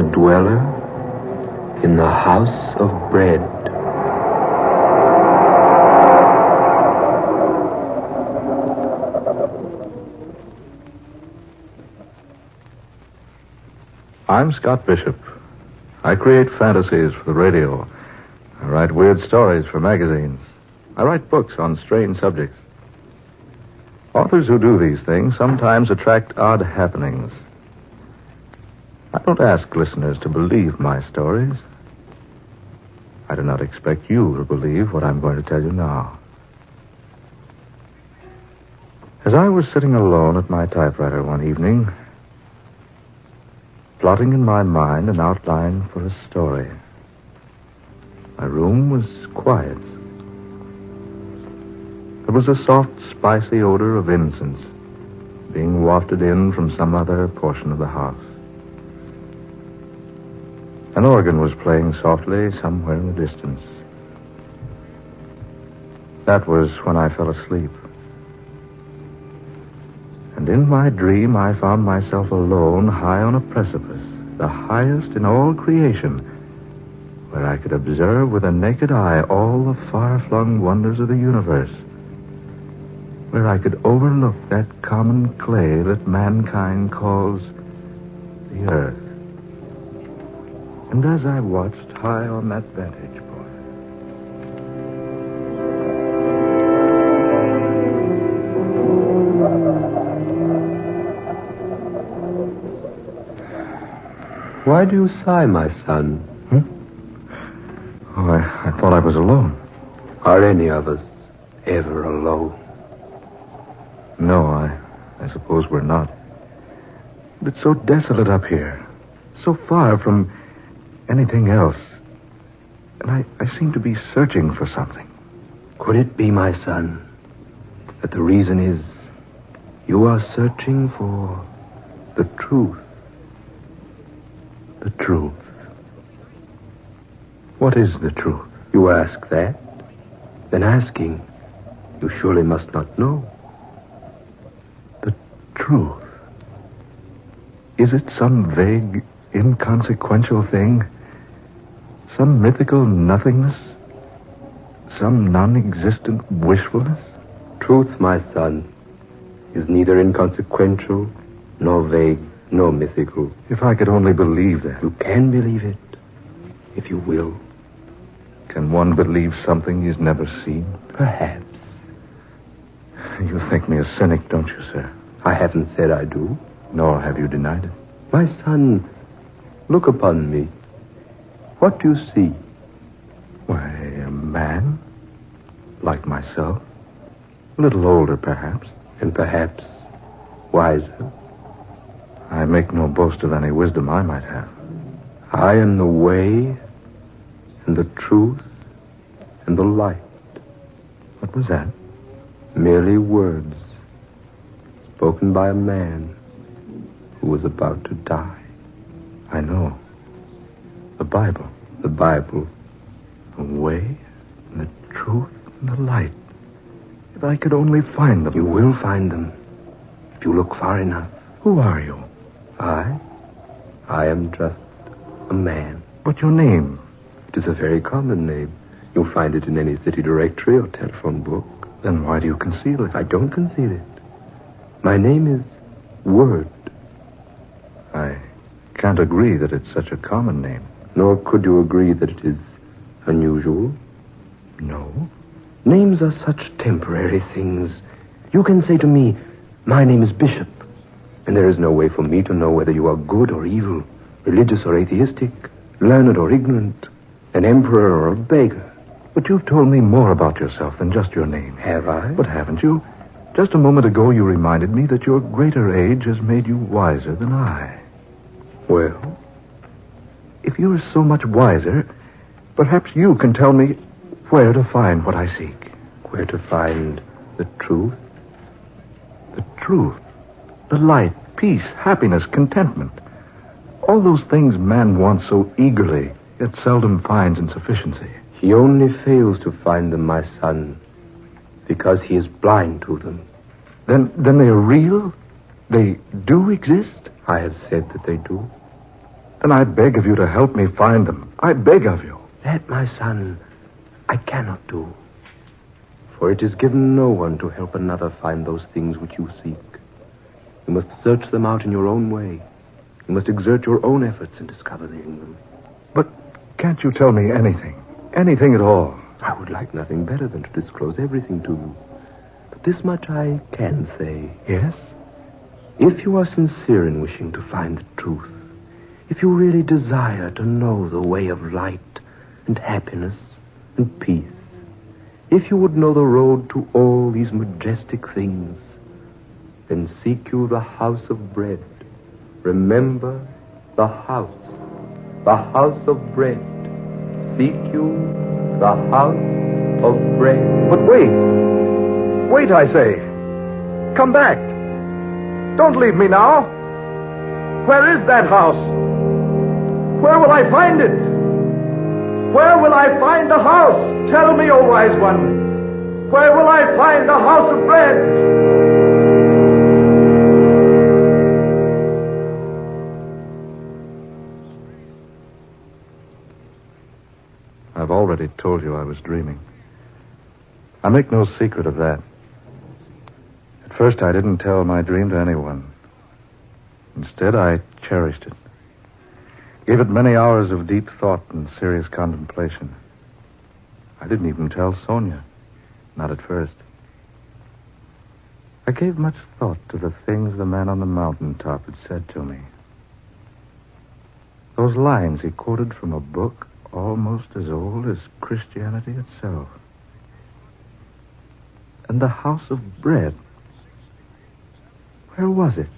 a dweller in the house of bread. I'm Scott Bishop. I create fantasies for the radio. I write weird stories for magazines. I write books on strange subjects. Authors who do these things sometimes attract odd happenings. I don't ask listeners to believe my stories. I do not expect you to believe what I'm going to tell you now. As I was sitting alone at my typewriter one evening, plotting in my mind an outline for a story, my room was quiet. There was a soft, spicy odor of incense being wafted in from some other portion of the house. An organ was playing softly somewhere in the distance. That was when I fell asleep. And in my dream, I found myself alone, high on a precipice, the highest in all creation, where I could observe with a naked eye all the far-flung wonders of the universe, where I could overlook that common clay that mankind calls the earth. And as I watched high on that vantage point, Why do you sigh, my son? Oh, I thought I was alone. Are any of us ever alone? No, I suppose we're not. But it's so desolate up here, so far from anything else. And I seem to be searching for something. Could it be, my son, that the reason is you are searching for the truth? The truth. What is the truth? You ask that? Then asking, you surely must not know. The truth. Is it some vague, inconsequential thing? Some mythical nothingness? Some non-existent wishfulness? Truth, my son, is neither inconsequential, nor vague, nor mythical. If I could only believe that. You can believe it, if you will. Can one believe something he's never seen? Perhaps. You think me a cynic, don't you, sir? I haven't said I do. Nor have you denied it. My son, look upon me. What do you see? Why, a man. Like myself. A little older, perhaps. And perhaps wiser. I make no boast of any wisdom I might have. I am the way, and the truth, and the light. What was that? Merely words spoken by a man who was about to die. I know. The Bible. The Bible. The way, and the truth, and the light. If I could only find them. You will find them, if you look far enough. Who are you? I am just a man. What's your name? It is a very common name. You'll find it in any city directory or telephone book. Then why do you conceal it? I don't conceal it. My name is Word. I can't agree that it's such a common name. Nor could you agree that it is unusual. No. Names are such temporary things. You can say to me, my name is Bishop, and there is no way for me to know whether you are good or evil, religious or atheistic, learned or ignorant, an emperor or a beggar. But you've told me more about yourself than just your name. Have I? But haven't you? Just a moment ago you reminded me that your greater age has made you wiser than I. Well? If you're so much wiser, perhaps you can tell me where to find what I seek. Where to find the truth? The truth. The light, peace, happiness, contentment. All those things man wants so eagerly, yet seldom finds in sufficiency. He only fails to find them, my son, because he is blind to them. Then they are real? They do exist? I have said that they do. Then I beg of you to help me find them. I beg of you. That, my son, I cannot do. For it is given no one to help another find those things which you seek. You must search them out in your own way. You must exert your own efforts in discovering them. But can't you tell me anything? Anything at all? I would like nothing better than to disclose everything to you. But this much I can say. Yes? If you are sincere in wishing to find the truth, if you really desire to know the way of light and happiness and peace, if you would know the road to all these majestic things, then seek you the house of bread. Remember the house of bread. Seek you the house of bread. But wait. Wait, I say. Come back. Don't leave me now. Where is that house? Where will I find it? Where will I find the house? Tell me, O wise one. Where will I find the house of bread? I've already told you I was dreaming. I make no secret of that. At first, I didn't tell my dream to anyone. Instead, I cherished it. Gave it many hours of deep thought and serious contemplation. I didn't even tell Sonia. Not at first. I gave much thought to the things the man on the mountaintop had said to me. Those lines he quoted from a book almost as old as Christianity itself. And the house of bread. Where was it?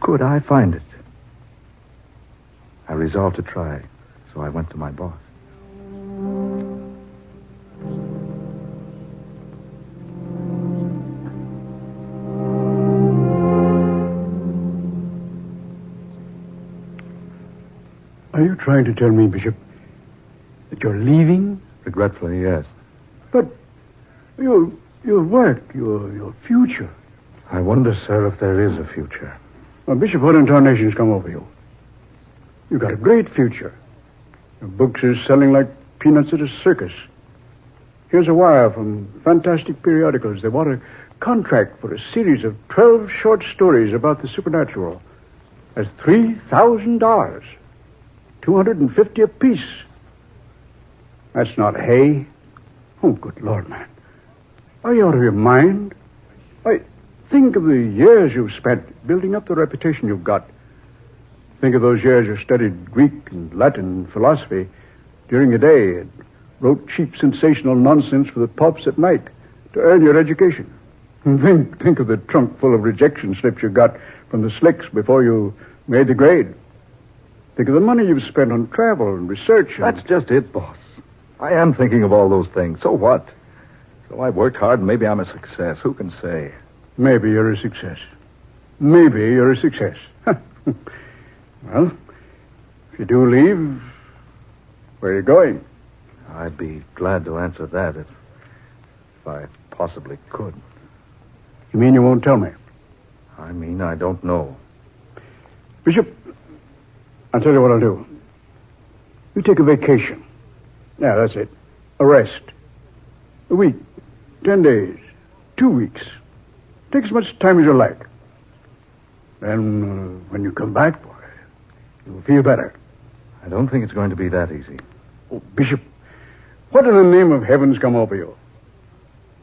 Could I find it? I resolved to try, so I went to my boss. Are you trying to tell me, Bishop, that you're leaving? Regretfully, yes. But your work, your future. I wonder, sir, if there is a future. Well, Bishop, what in tarnation's come over you? You've got a great future. Your books are selling like peanuts at a circus. Here's a wire from fantastic periodicals. They want a contract for a series of 12 short stories about the supernatural. That's $3,000. $250 apiece. That's not hay. Oh, good Lord, man. Are you out of your mind? Why, think of the years you've spent building up the reputation you've got. Think of those years you studied Greek and Latin and philosophy during the day and wrote cheap, sensational nonsense for the pulps at night to earn your education. And think of the trunk full of rejection slips you got from the slicks before you made the grade. Think of the money you've spent on travel and research. That's just it, boss. I am thinking of all those things. So what? So I've worked hard and maybe I'm a success. Who can say? Maybe you're a success. Maybe you're a success. Well, if you do leave, where are you going? I'd be glad to answer that if I possibly could. You mean you won't tell me? I mean, I don't know. Bishop, I'll tell you what I'll do. You take a vacation. Yeah, that's it. A rest. A week. 10 days. 2 weeks. Take as much time as you like. Then, when you come back, boy, you'll feel better. I don't think it's going to be that easy. Oh, Bishop, what in the name of heaven's come over you?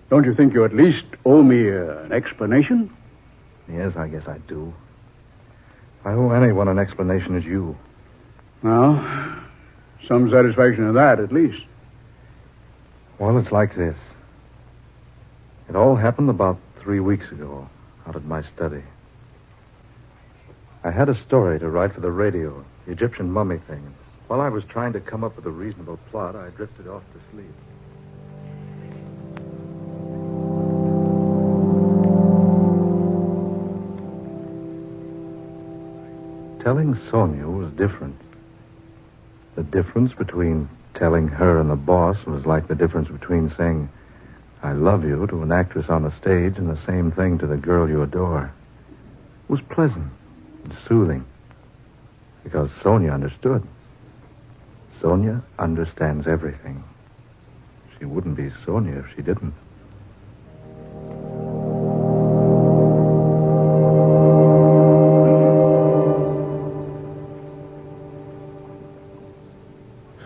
Don't you think you at least owe me an explanation? Yes, I guess I do. If I owe anyone an explanation, it's you. Well, some satisfaction in that, at least. Well, it's like this. It all happened about 3 weeks ago, out at my study. I had a story to write for the radio, the Egyptian mummy thing. While I was trying to come up with a reasonable plot, I drifted off to sleep. Telling Sonia was different. The difference between telling her and the boss was like the difference between saying, I love you to an actress on the stage and the same thing to the girl you adore. It was pleasant and soothing. Because Sonia understood. Sonia understands everything. She wouldn't be Sonia if she didn't.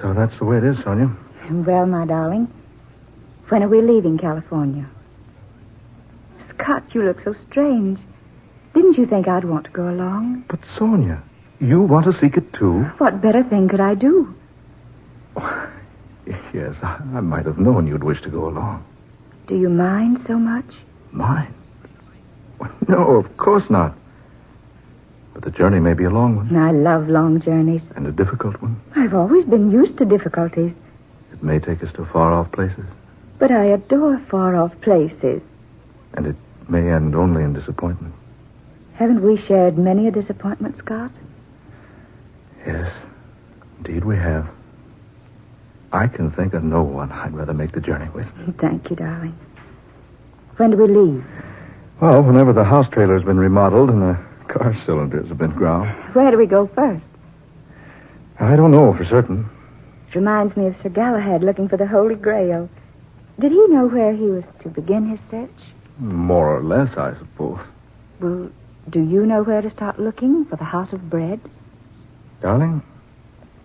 So that's the way it is, Sonia. Well, my darling, when are we leaving California? Scott, you look so strange. Didn't you think I'd want to go along? But, Sonia, you want to seek it, too? What better thing could I do? Yes, I might have known you'd wish to go along. Do you mind so much? Mind? Well, no, of course not. But the journey may be a long one. I love long journeys. And a difficult one. I've always been used to difficulties. It may take us to far-off places. But I adore far-off places. And it may end only in disappointment. Haven't we shared many a disappointment, Scott? Yes, indeed we have. I can think of no one I'd rather make the journey with. Thank you, darling. When do we leave? Well, whenever the house trailer's been remodeled and the car cylinders have been ground. Where do we go first? I don't know for certain. It reminds me of Sir Galahad looking for the Holy Grail. Did he know where he was to begin his search? More or less, I suppose. Well, do you know where to start looking for the House of Bread? Darling,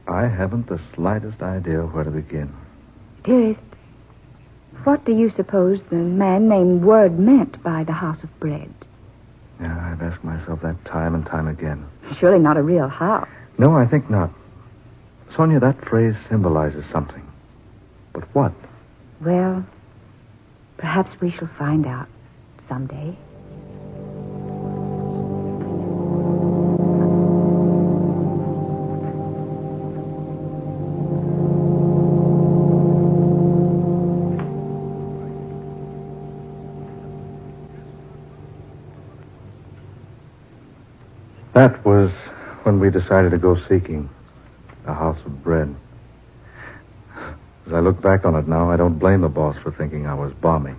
I haven't the slightest idea where to begin. Dearest, what do you suppose the man named Word meant by the House of Bread? Yeah, I've asked myself that time and time again. Surely not a real house. No, I think not. Sonia, that phrase symbolizes something. But what? Well, perhaps we shall find out someday. That was when we decided to go seeking a house of bread. As I look back on it now, I don't blame the boss for thinking I was balmy.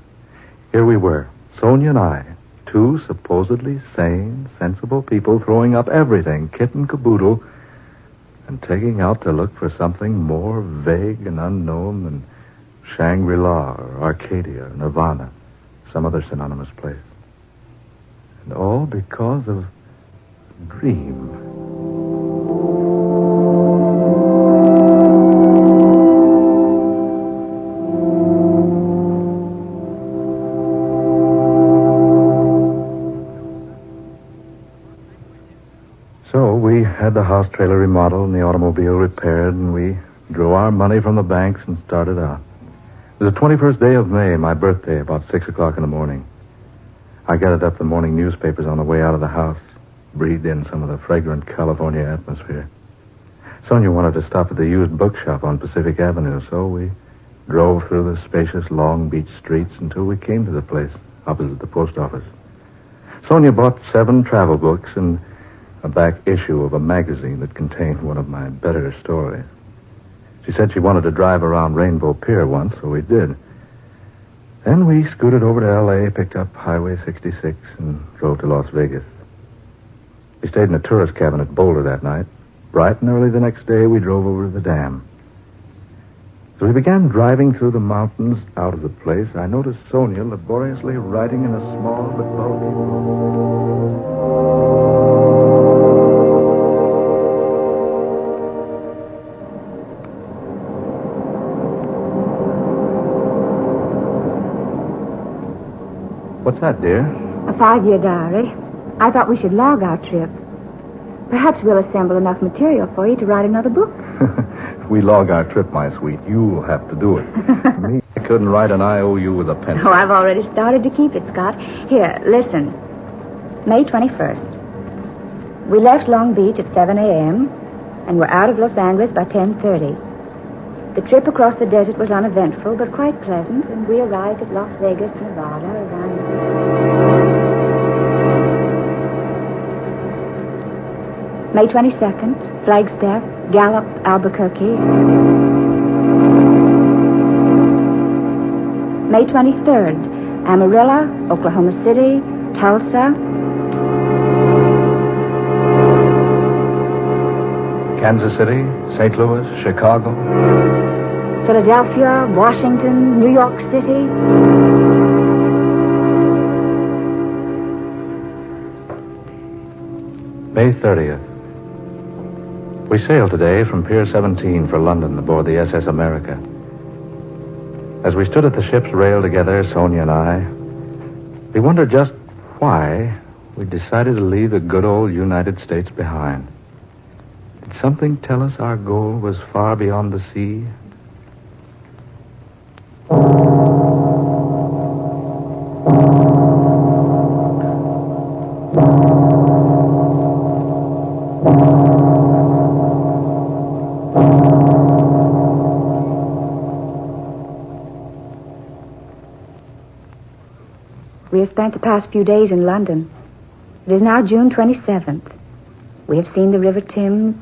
Here we were, Sonia and I, two supposedly sane, sensible people throwing up everything, kit and caboodle, and taking out to look for something more vague and unknown than Shangri-La or Arcadia or Nirvana, some other synonymous place. And all because of dream. So we had the house trailer remodeled and the automobile repaired, and we drew our money from the banks and started out. It was the 21st day of May, my birthday, about 6 o'clock in the morning. I gathered up the morning newspapers on the way out of the house, breathed in some of the fragrant California atmosphere. Sonia wanted to stop at the used bookshop on Pacific Avenue, so we drove through the spacious Long Beach streets until we came to the place opposite the post office. Sonia bought 7 travel books and a back issue of a magazine that contained one of my better stories. She said she wanted to drive around Rainbow Pier once, so we did. Then we scooted over to L.A., picked up Highway 66, and drove to Las Vegas. We stayed in a tourist cabin at Boulder that night. Bright and early the next day, we drove over to the dam. As we began driving through the mountains out of the place, I noticed Sonia laboriously riding in a small but bulky boat. What's that, dear? A 5-year diary. I thought we should log our trip. Perhaps we'll assemble enough material for you to write another book. If we log our trip, my sweet, you'll have to do it. Me, I couldn't write an IOU with a pencil. Oh, I've already started to keep it, Scott. Here, listen. May 21st. We left Long Beach at 7 a.m. and were out of Los Angeles by 10:30. The trip across the desert was uneventful, but quite pleasant, and we arrived at Las Vegas, Nevada, around May 22nd, Flagstaff, Gallup, Albuquerque. May 23rd, Amarillo, Oklahoma City, Tulsa. Kansas City, St. Louis, Chicago. Philadelphia, Washington, New York City. May 30th. We sailed today from Pier 17 for London aboard the SS America. As we stood at the ship's rail together, Sonia and I, we wondered just why we decided to leave the good old United States behind. Did something tell us our goal was far beyond the sea? We have spent the past few days in London. It is now June 27th. We have seen the River Thames,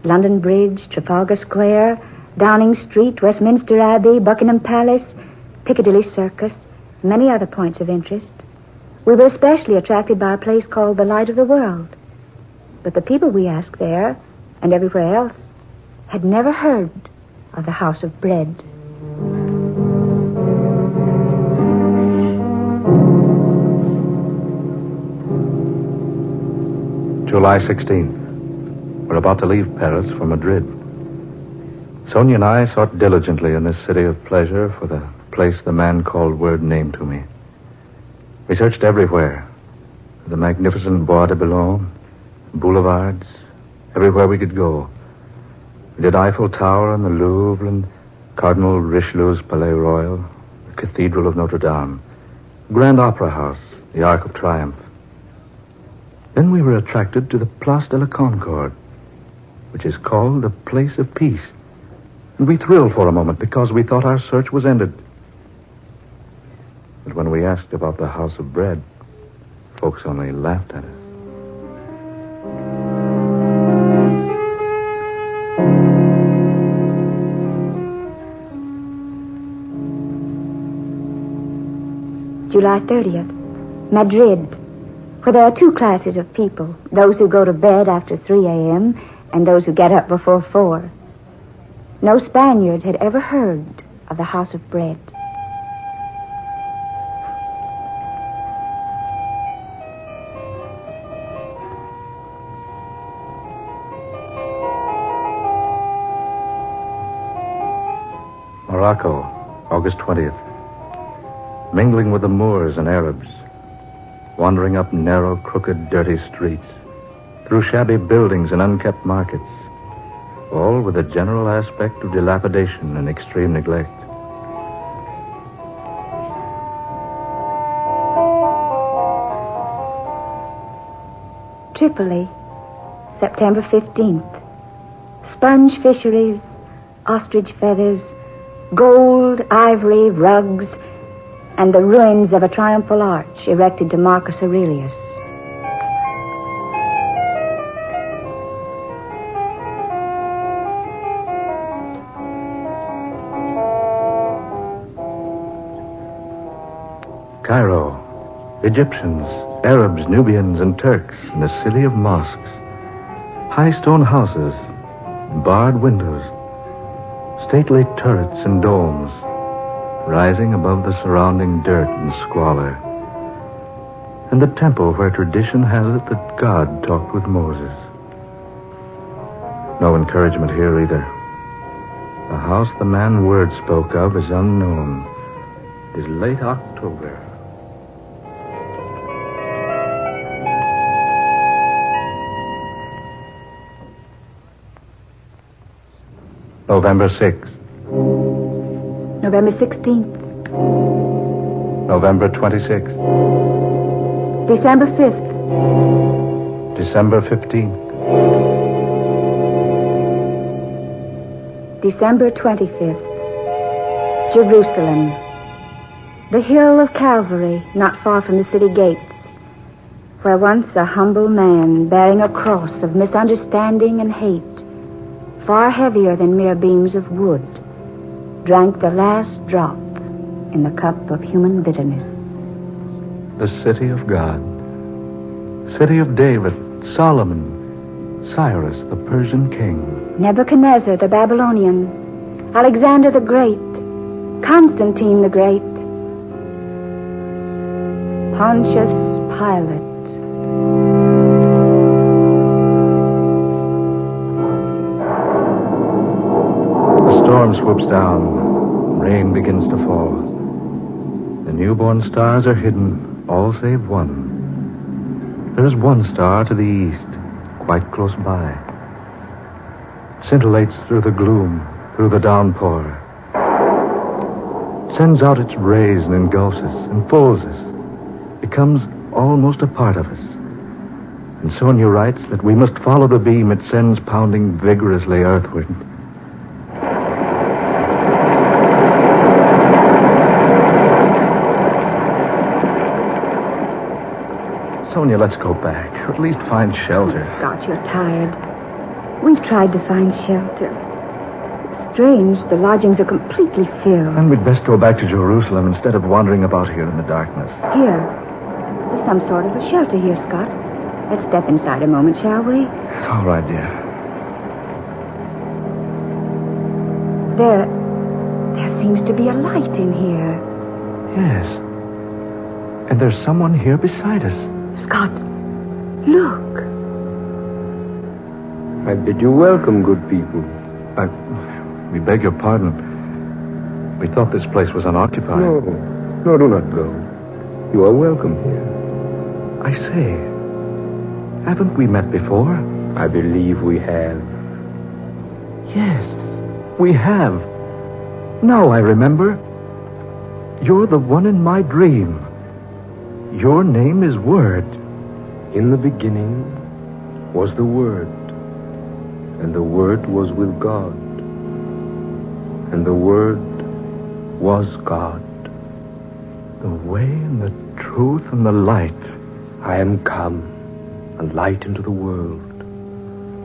London Bridge, Trafalgar Square, Downing Street, Westminster Abbey, Buckingham Palace, Piccadilly Circus, and many other points of interest. We were especially attracted by a place called the Light of the World. But the people we asked there, and everywhere else, had never heard of the House of Bread. July 16th. We're about to leave Paris for Madrid. Sonia and I sought diligently in this city of pleasure for the place the man called Word named to me. We searched everywhere. The magnificent Bois de Boulogne, boulevards, everywhere we could go. We did Eiffel Tower and the Louvre and Cardinal Richelieu's Palais Royal, the Cathedral of Notre Dame, Grand Opera House, the Arc of Triumph. Then we were attracted to the Place de la Concorde, which is called the Place of Peace. And we thrilled for a moment because we thought our search was ended. But when we asked about the House of Bread, folks only laughed at us. July 30th, Madrid, where there are two classes of people, those who go to bed after 3 a.m. and those who get up before 4. No Spaniard had ever heard of the House of Bread. Morocco, August 20th. Mingling with the Moors and Arabs, wandering up narrow, crooked, dirty streets, through shabby buildings and unkept markets, all with a general aspect of dilapidation and extreme neglect. Tripoli, September 15th. Sponge fisheries, ostrich feathers, gold, ivory, rugs, and the ruins of a triumphal arch erected to Marcus Aurelius. Cairo, Egyptians, Arabs, Nubians, and Turks in a city of mosques. High stone houses, barred windows, stately turrets and domes, rising above the surrounding dirt and squalor. And the temple where tradition has it that God talked with Moses. No encouragement here either. The house the man Word spoke of is unknown. It is late October. November 6th. November 16th. November 26th. December 5th. December 15th. December 25th. Jerusalem. The hill of Calvary, not far from the city gates, where once a humble man bearing a cross of misunderstanding and hate, far heavier than mere beams of wood, drank the last drop in the cup of human bitterness. The city of God. City of David, Solomon, Cyrus, the Persian king. Nebuchadnezzar, the Babylonian. Alexander the Great. Constantine the Great. Pontius Pilate. The storm swoops down. Rain begins to fall. The newborn stars are hidden, all save one. There is one star to the east, quite close by. It scintillates through the gloom, through the downpour. It sends out its rays and engulfs us, enfolds us, becomes almost a part of us. And Sonia writes that we must follow the beam it sends pounding vigorously earthward. Sonia, let's go back, or at least find shelter. Scott, you're tired. We've tried to find shelter. It's strange. The lodgings are completely filled. Then we'd best go back to Jerusalem instead of wandering about here in the darkness. Here. There's some sort of a shelter here, Scott. Let's step inside a moment, shall we? It's all right, dear. There seems to be a light in here. Yes. And there's someone here beside us. Scott, look. I bid you welcome, good people. We beg your pardon. We thought this place was unoccupied. No, do not go. You are welcome here. I say, haven't we met before? I believe we have. Yes, we have. Now I remember. You're the one in my dream. Your name is Word. In the beginning was the Word, and the Word was with God, and the Word was God. The way and the truth and the light. I am come, a light into the world,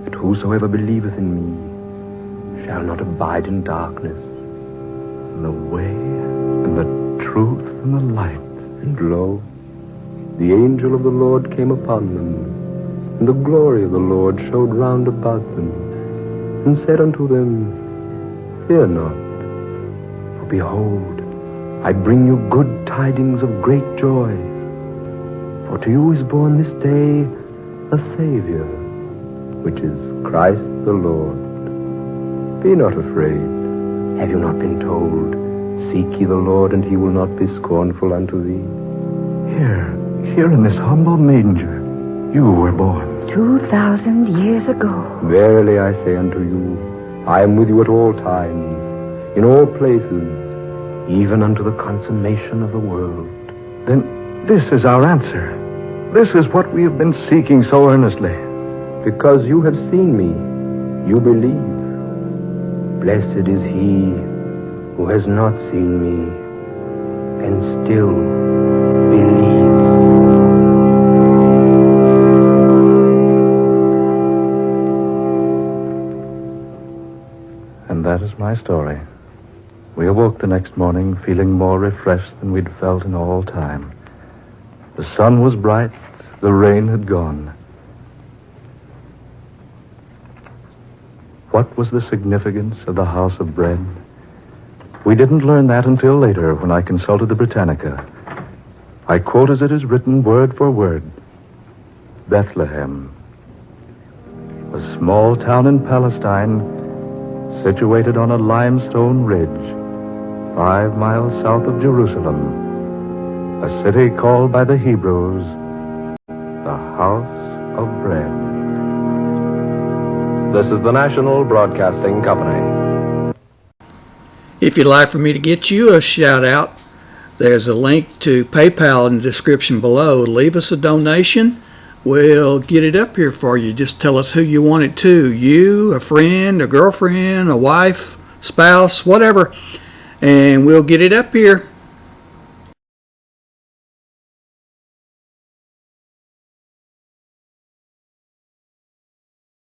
that whosoever believeth in me shall not abide in darkness. The way and the truth and the light. And lo, the angel of the Lord came upon them, and the glory of the Lord showed round about them, and said unto them, Fear not, for behold, I bring you good tidings of great joy. For to you is born this day a Savior, which is Christ the Lord. Be not afraid. Have you not been told, Seek ye the Lord, and he will not be scornful unto thee? Here in this humble manger, you were born. 2,000 years ago. Verily I say unto you, I am with you at all times, in all places, even unto the consummation of the world. Then this is our answer. This is what we have been seeking so earnestly. Because you have seen me, you believe. Blessed is he who has not seen me and still believes. And that is my story. We awoke the next morning feeling more refreshed than we'd felt in all time. The sun was bright, the rain had gone. What was the significance of the house of bread? We didn't learn that until later when I consulted the Britannica. I quote as it is written word for word. Bethlehem, a small town in Palestine situated on a limestone ridge 5 miles south of Jerusalem, a city called by the Hebrews the House of Bread. This is the National Broadcasting Company. If you'd like for me to get you a shout out, there's a link to PayPal in the description below. Leave us a donation. We'll get it up here for you. Just tell us who you want it to. You, a friend, a girlfriend, a wife, spouse, whatever. And we'll get it up here.